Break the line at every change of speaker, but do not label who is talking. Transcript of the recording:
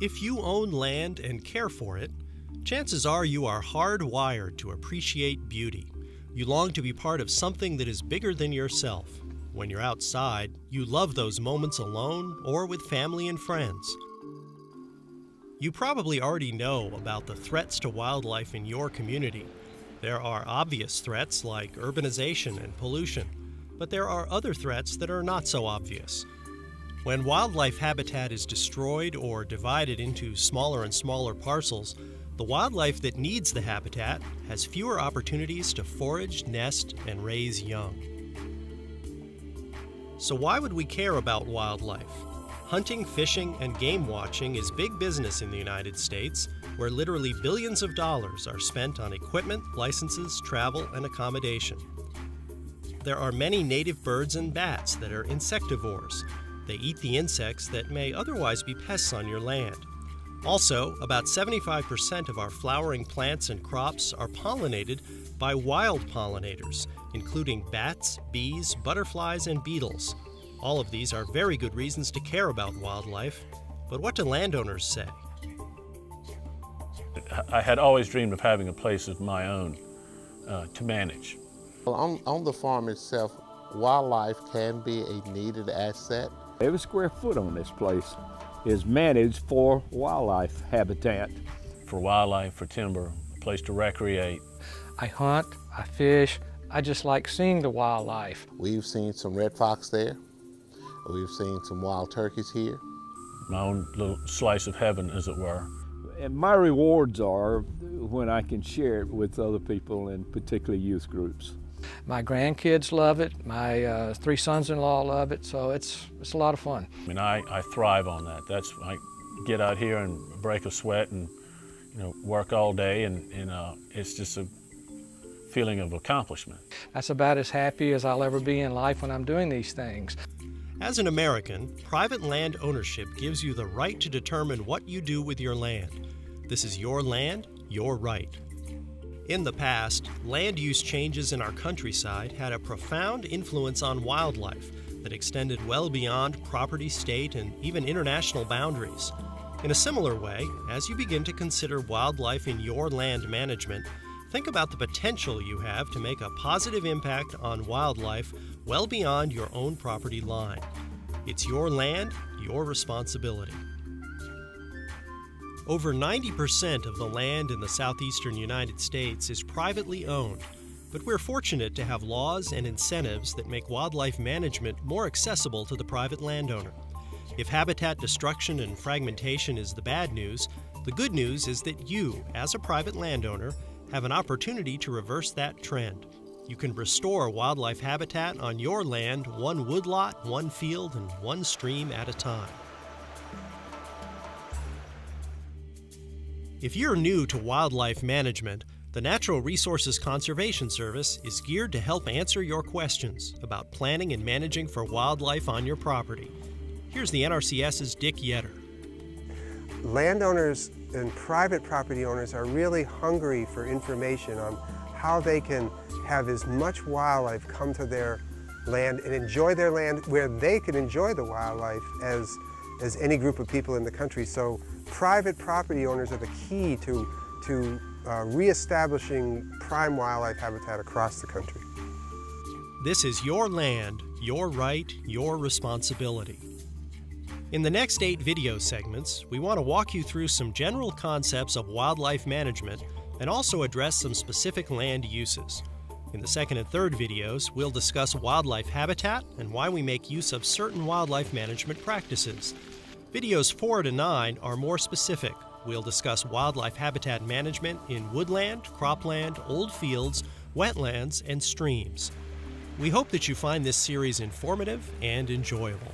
If you own land and care for it, chances are you are hardwired to appreciate beauty. You long to be part of something that is bigger than yourself. When you're outside, you love those moments alone or with family and friends. You probably already know about the threats to wildlife in your community. There are obvious threats like urbanization and pollution, but there are other threats that are not so obvious. When wildlife habitat is destroyed or divided into smaller and smaller parcels, the wildlife that needs the habitat has fewer opportunities to forage, nest, and raise young. So why would we care about wildlife? Hunting, fishing, and game watching is big business in the United States, where literally billions of dollars are spent on equipment, licenses, travel, and accommodation. There are many native birds and bats that are insectivores. They eat the insects that may otherwise be pests on your land. Also, about 75% of our flowering plants and crops are pollinated by wild pollinators, including bats, bees, butterflies, and beetles. All of these are very good reasons to care about wildlife, but what do landowners say?
I had always dreamed of having a place of my own to manage.
Well, on the farm itself, wildlife can be a needed asset.
Every square foot on this place is managed for wildlife habitat.
For wildlife, for timber, a place to recreate.
I hunt, I fish, I just like seeing the wildlife.
We've seen some red fox there. We've seen some wild turkeys here.
My own little slice of heaven, as it were.
And my rewards are when I can share it with other people, and particularly youth groups.
My grandkids love it, my 3 sons-in-law love it, so it's a lot of fun.
I mean, I thrive on that. I get out here and break a sweat and work all day, and it's just a feeling of accomplishment.
That's about as happy as I'll ever be in life when I'm doing these things.
As an American, private land ownership gives you the right to determine what you do with your land. This is your land, your right. In the past, land use changes in our countryside had a profound influence on wildlife that extended well beyond property, state, and even international boundaries. In a similar way, as you begin to consider wildlife in your land management, think about the potential you have to make a positive impact on wildlife well beyond your own property line. It's your land, your responsibility. Over 90% of the land in the southeastern United States is privately owned, but we're fortunate to have laws and incentives that make wildlife management more accessible to the private landowner. If habitat destruction and fragmentation is the bad news, the good news is that you, as a private landowner, have an opportunity to reverse that trend. You can restore wildlife habitat on your land, one woodlot, one field, and one stream at a time. If you're new to wildlife management, the Natural Resources Conservation Service is geared to help answer your questions about planning and managing for wildlife on your property. Here's the NRCS's Dick Yetter.
Landowners and private property owners are really hungry for information on how they can have as much wildlife come to their land and enjoy their land where they can enjoy the wildlife as any group of people in the country. So private property owners are the key to reestablishing prime wildlife habitat across the country.
This is your land, your right, your responsibility. In the next 8 video segments, we want to walk you through some general concepts of wildlife management and also address some specific land uses. In the second and third videos, we'll discuss wildlife habitat and why we make use of certain wildlife management practices. Videos 4 to 9 are more specific. We'll discuss wildlife habitat management in woodland, cropland, old fields, wetlands, and streams. We hope that you find this series informative and enjoyable.